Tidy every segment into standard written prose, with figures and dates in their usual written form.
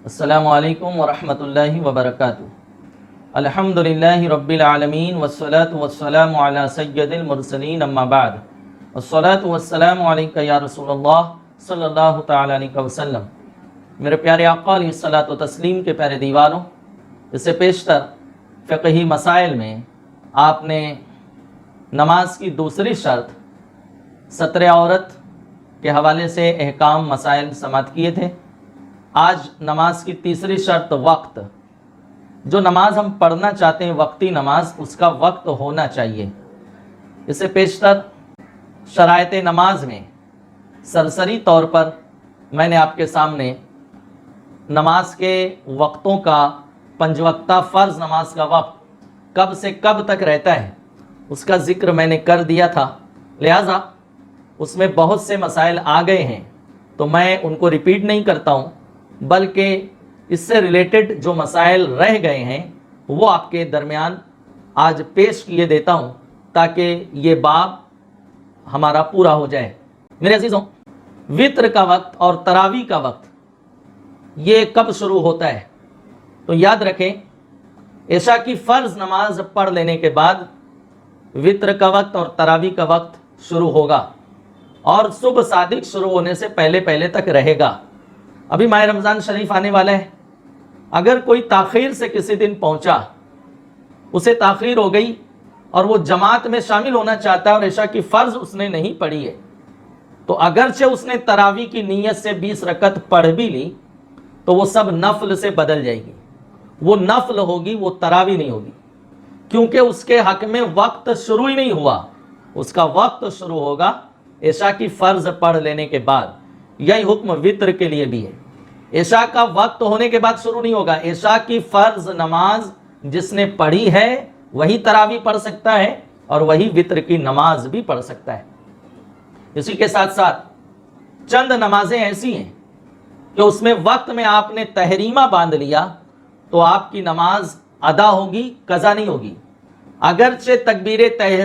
السلام علیکم ورحمۃ اللہ وبرکاتہ۔ الحمدللہ رب العالمین والصلاة والسلام علی سید المرسلین اما بعد، والصلاة والسلام علیکہ یا رسول اللہ صلی اللہ تعالی علیہ وسلم۔ میرے پیارے آقا علیہ الصلاۃ والتسلیم کے پیارے دیوانوں، اس سے پیشتر فقہی مسائل میں آپ نے نماز کی دوسری شرط ستر عورت کے حوالے سے احکام مسائل سماعت کیے تھے۔ آج نماز کی تیسری شرط وقت، جو نماز ہم پڑھنا چاہتے ہیں وقتی نماز، اس کا وقت ہونا چاہیے۔ اس سے پیشتر شرائط نماز میں سرسری طور پر میں نے آپ کے سامنے نماز کے وقتوں کا، پنج وقتہ فرض نماز کا وقت کب سے کب تک رہتا ہے اس کا ذکر میں نے کر دیا تھا، لہٰذا اس میں بہت سے مسائل آ گئے ہیں تو میں ان کو ریپیٹ نہیں کرتا ہوں، بلکہ اس سے ریلیٹڈ جو مسائل رہ گئے ہیں وہ آپ کے درمیان آج پیش کیے دیتا ہوں تاکہ یہ باب ہمارا پورا ہو جائے۔ میرے عزیزوں، وطر کا وقت اور تراویح کا وقت یہ کب شروع ہوتا ہے؟ تو یاد رکھیں، عشاء کی فرض نماز پڑھ لینے کے بعد وطر کا وقت اور تراویح کا وقت شروع ہوگا، اور صبح صادق شروع ہونے سے پہلے تک رہے گا۔ ابھی ماہ رمضان شریف آنے والا ہے، اگر کوئی تاخیر سے کسی دن پہنچا، اسے تاخیر ہو گئی اور وہ جماعت میں شامل ہونا چاہتا ہے اور عشاء کی فرض اس نے نہیں پڑھی ہے، تو اگرچہ اس نے تراویح کی نیت سے 20 رکعت پڑھ بھی لی تو وہ سب نفل سے بدل جائے گی، وہ نفل ہوگی، وہ تراویح نہیں ہوگی، کیونکہ اس کے حق میں وقت شروع ہی نہیں ہوا۔ اس کا وقت شروع ہوگا عشاء کی فرض پڑھ لینے کے بعد۔ یہی حکم وطر کے لیے بھی ہے، عشاء کا وقت ہونے کے بعد شروع نہیں ہوگا۔ عشاء کی فرض نماز جس نے پڑھی ہے وہی تراویح پڑھ سکتا ہے اور وہی وطر کی نماز بھی پڑھ سکتا ہے۔ اسی کے ساتھ ساتھ چند نمازیں ایسی ہیں کہ اس میں وقت میں آپ نے تحریمہ باندھ لیا تو آپ کی نماز ادا ہوگی، قضا نہیں ہوگی، اگرچہ تکبیر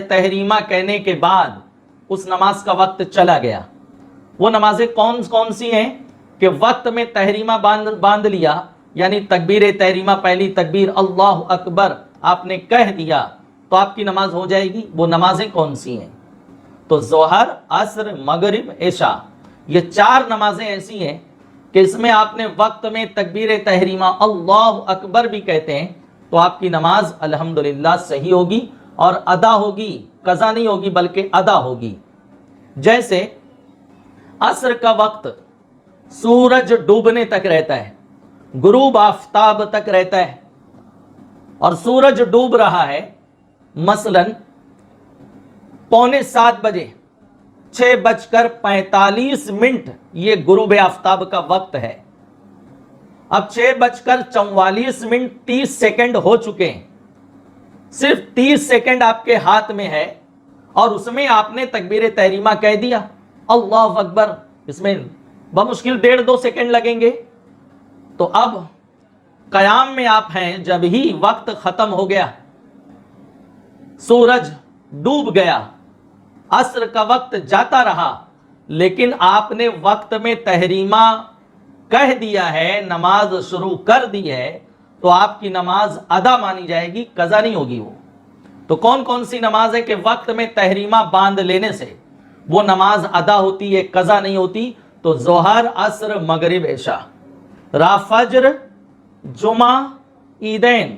تحریمہ کہنے کے بعد اس نماز کا وقت چلا گیا۔ وہ نمازیں کون سی ہیں کہ وقت میں تحریمہ باندھ لیا، یعنی تکبیر تحریمہ، پہلی تکبیر اللہ اکبر آپ نے کہہ دیا تو آپ کی نماز ہو جائے گی۔ وہ نمازیں کون سی ہیں؟ تو ظہر، عصر، مغرب، عشاء، یہ 4 نمازیں ایسی ہیں کہ اس میں آپ نے وقت میں تکبیر تحریمہ اللہ اکبر بھی کہتے ہیں تو آپ کی نماز الحمدللہ صحیح ہوگی اور ادا ہوگی، قضا نہیں ہوگی بلکہ ادا ہوگی۔ جیسے عصر کا وقت سورج ڈوبنے تک رہتا ہے، غروب آفتاب تک رہتا ہے، اور سورج ڈوب رہا ہے مثلا 6:45 بجے، 6:45 یہ غروب آفتاب کا وقت ہے۔ اب 6:44 30 سیکنڈ ہو چکے ہیں، صرف 30 سیکنڈ آپ کے ہاتھ میں ہے اور اس میں آپ نے تکبیر تحریمہ کہہ دیا اللہ اکبر، اس میں بمشکل 1.5-2 سیکنڈ لگیں گے۔ تو اب قیام میں آپ ہیں، جب ہی وقت ختم ہو گیا، سورج ڈوب گیا، عصر کا وقت جاتا رہا، لیکن آپ نے وقت میں تحریمہ کہہ دیا ہے، نماز شروع کر دی ہے، تو آپ کی نماز ادا مانی جائے گی، قضا نہیں ہوگی۔ وہ تو کون سی نماز ہے کہ وقت میں تحریمہ باندھ لینے سے وہ نماز ادا ہوتی ہے، قضا نہیں ہوتی؟ تو ظہر، عصر، مغرب، عشاء، فجر، جمعہ، عیدین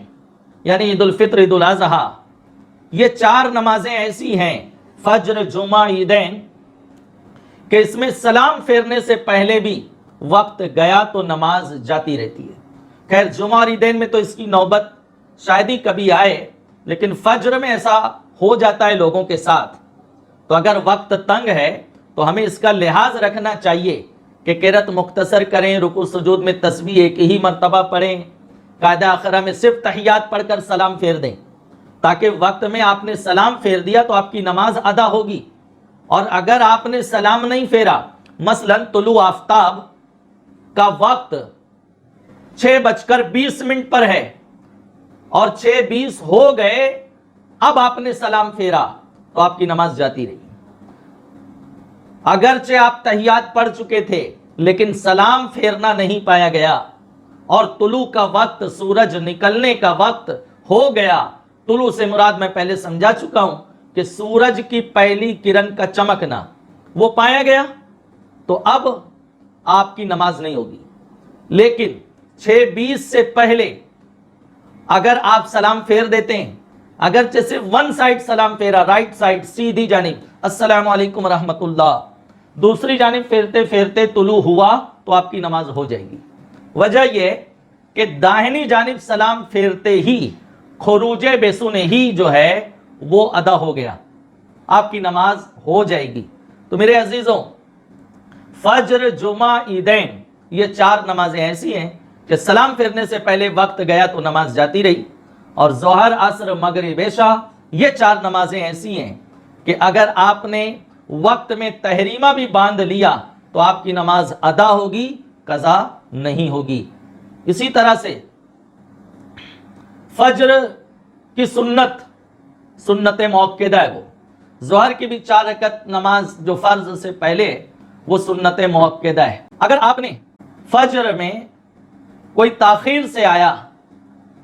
یعنی عید الفطر، عید الاضحیٰ، یہ 4 نمازیں ایسی ہیں، فجر، جمعہ، عیدین، کہ اس میں سلام پھیرنے سے پہلے بھی وقت گیا تو نماز جاتی رہتی ہے۔ خیر، جمعہ اور عیدین میں تو اس کی نوبت شاید ہی کبھی آئے، لیکن فجر میں ایسا ہو جاتا ہے لوگوں کے ساتھ۔ تو اگر وقت تنگ ہے تو ہمیں اس کا لحاظ رکھنا چاہیے کہ قرأت مختصر کریں، رکوع سجود میں تسبیح ایک ہی مرتبہ پڑھیں، قاعدہ آخرہ میں صرف تحیات پڑھ کر سلام پھیر دیں، تاکہ وقت میں آپ نے سلام پھیر دیا تو آپ کی نماز ادا ہوگی۔ اور اگر آپ نے سلام نہیں پھیرا، مثلا طلوع آفتاب کا وقت 6:20 پر ہے اور 6:20 ہو گئے، اب آپ نے سلام پھیرا تو آپ کی نماز جاتی رہی۔ اگرچہ آپ تحیات پڑھ چکے تھے لیکن سلام پھیرنا نہیں پایا گیا، اور طلوع کا وقت، سورج نکلنے کا وقت ہو گیا۔ طلوع سے مراد میں پہلے سمجھا چکا ہوں کہ سورج کی پہلی کرن کا چمکنا وہ پایا گیا تو اب آپ کی نماز نہیں ہوگی۔ لیکن 6:20 سے پہلے اگر آپ سلام پھیر دیتے ہیں، اگرچہ صرف ون سائڈ سلام پھیرا، رائٹ سائڈ سیدھی جانب السلام علیکم رحمت اللہ، دوسری جانب پھیرتے پھیرتے طلوع ہوا تو آپ کی نماز ہو جائے گی۔ وجہ یہ کہ داہنی جانب سلام پھیرتے ہی خروج بسن ہی جو ہے وہ ادا ہو گیا، آپ کی نماز ہو جائے گی۔ تو میرے عزیزوں، فجر، جمعہ، عیدین، یہ 4 نمازیں ایسی ہیں کہ سلام پھیرنے سے پہلے وقت گیا تو نماز جاتی رہی، اور ظہر، عصر، مغرب، عشاء، یہ 4 نمازیں ایسی ہیں کہ اگر آپ نے وقت میں تحریمہ بھی باندھ لیا تو آپ کی نماز ادا ہوگی، قضا نہیں ہوگی۔ اسی طرح سے فجر کی سنت موقدہ ہے، وہ ظہر کی بھی 4 رکعت نماز جو فرض سے پہلے وہ سنت موقدہ ہے۔ اگر آپ نے فجر میں کوئی تاخیر سے آیا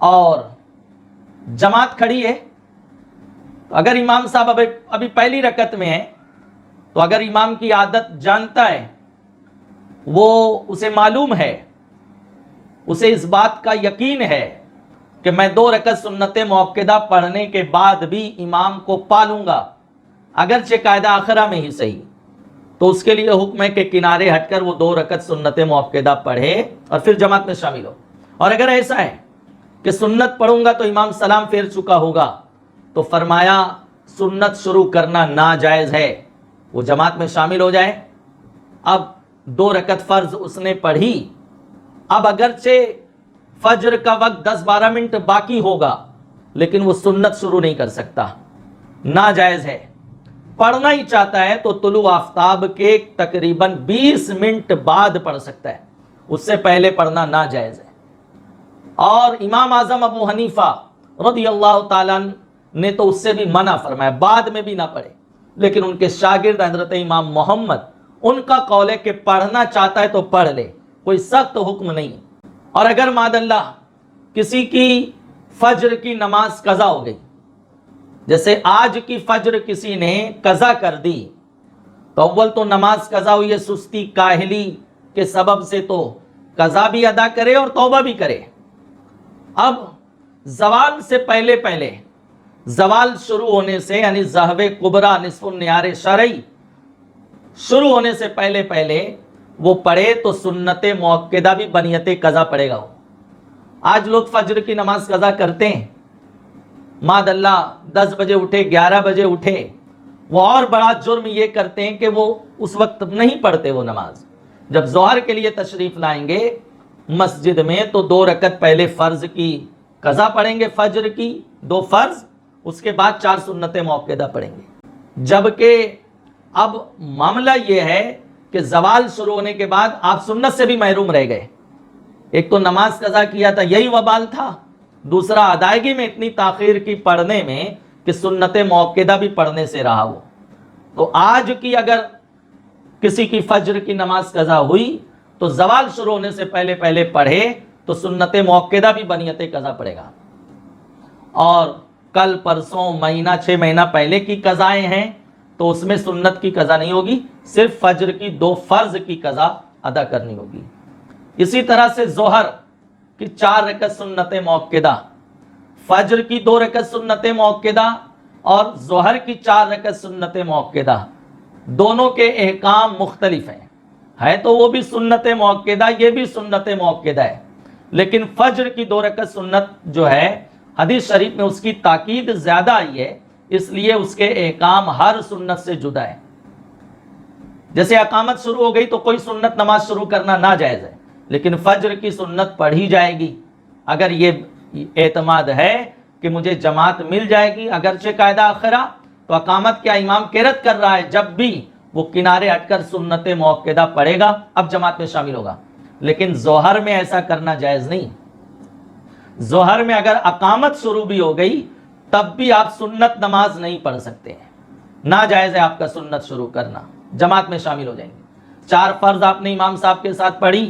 اور جماعت کھڑی ہے، اگر امام صاحب ابھی پہلی رکعت میں ہے تو اگر امام کی عادت جانتا ہے، وہ اسے معلوم ہے، اسے اس بات کا یقین ہے کہ میں 2 رکعت سنت موقدہ پڑھنے کے بعد بھی امام کو پالوں گا، اگرچہ قاعدہ آخرہ میں ہی صحیح، تو اس کے لیے حکم ہے کہ کنارے ہٹ کر وہ 2 رکعت سنت موقدہ پڑھے اور پھر جماعت میں شامل ہو۔ اور اگر ایسا ہے کہ سنت پڑھوں گا تو امام سلام پھیر چکا ہوگا تو فرمایا سنت شروع کرنا ناجائز ہے، وہ جماعت میں شامل ہو جائے۔ اب 2 رکعت فرض اس نے پڑھی، اب اگرچہ فجر کا وقت 10-12 منٹ باقی ہوگا لیکن وہ سنت شروع نہیں کر سکتا، ناجائز ہے۔ پڑھنا ہی چاہتا ہے تو طلوع آفتاب کے تقریباً 20 منٹ بعد پڑھ سکتا ہے، اس سے پہلے پڑھنا ناجائز ہے۔ اور امام اعظم ابو حنیفہ رضی اللہ تعالیٰ نے تو اس سے بھی منع فرمایا، بعد میں بھی نہ پڑھے، لیکن ان کے شاگرد حضرت امام محمد، ان کا قول ہے کہ پڑھنا چاہتا ہے تو پڑھ لے، کوئی سخت حکم نہیں۔ اور اگر معاذ اللہ کسی کی فجر کی نماز قضا ہو گئی، جیسے آج کی فجر کسی نے قضا کر دی، تو اول تو نماز قضا ہوئی ہے، سستی کاہلی کے سبب سے تو قضا بھی ادا کرے اور توبہ بھی کرے۔ اب زوال سے پہلے زوال شروع ہونے سے یعنی ذہب کبریٰ نصف النہار شرعی شروع ہونے سے پہلے وہ پڑھے تو سنت موقدہ بھی بنیت قضا پڑے گا۔ آج لوگ فجر کی نماز قضا کرتے ہیں، ماد اللہ 10 بجے اٹھے، 11 بجے اٹھے، وہ اور بڑا جرم یہ کرتے ہیں کہ وہ اس وقت نہیں پڑھتے وہ نماز۔ جب ظہر کے لیے تشریف لائیں گے مسجد میں تو 2 رکعت پہلے فرض کی قضا پڑھیں گے، فجر کی 2 فرض، اس کے بعد 4 سنت موقدہ پڑھیں گے۔ جبکہ اب معاملہ یہ ہے کہ زوال شروع ہونے کے بعد آپ سنت سے بھی محروم رہ گئے۔ ایک تو نماز قضا کیا تھا، یہی وبال تھا، دوسرا ادائیگی میں اتنی تاخیر کی پڑھنے میں کہ سنت موقدہ بھی پڑھنے سے رہا ہو۔ تو آج کی اگر کسی کی فجر کی نماز قضا ہوئی تو زوال شروع ہونے سے پہلے پڑھے تو سنت موقدہ بھی بنیت قضا پڑے گا۔ اور کل پرسوں مہینہ 6 مہینہ پہلے کی قضائیں ہیں تو اس میں سنت کی قضا نہیں ہوگی، صرف فجر کی 2 فرض کی قضا ادا کرنی ہوگی۔ اسی طرح سے ظہر کی 4 رکعت سنت موقدہ، فجر کی 2 رکعت سنت موقدہ اور ظہر کی 4 رکعت سنت موقدہ، دونوں کے احکام مختلف ہیں، ہے تو وہ بھی سنت موقدہ، یہ بھی سنت موقدہ ہے، لیکن فجر کی 2 رکعت سنت جو ہے حدیث شریف میں اس کی تاکید زیادہ آئی ہے، اس لیے اس کے احکام ہر سنت سے جدا ہے۔ جیسے اقامت شروع ہو گئی تو کوئی سنت نماز شروع کرنا ناجائز ہے، لیکن فجر کی سنت پڑھی جائے گی اگر یہ اعتماد ہے کہ مجھے جماعت مل جائے گی، اگرچہ قاعدہ آخرہ تو اقامت کیا امام قرات کر رہا ہے، جب بھی وہ کنارے ہٹ کر سنت موقدہ پڑھے گا اب جماعت میں شامل ہوگا، لیکن ظہر میں ایسا کرنا جائز نہیں۔ ظہر میں اگر اقامت شروع بھی ہو گئی تب بھی آپ سنت نماز نہیں پڑھ سکتے ہیں، ناجائز ہے آپ کا سنت شروع کرنا، جماعت میں شامل ہو جائیں گے۔ 4 فرض آپ نے امام صاحب کے ساتھ پڑھی،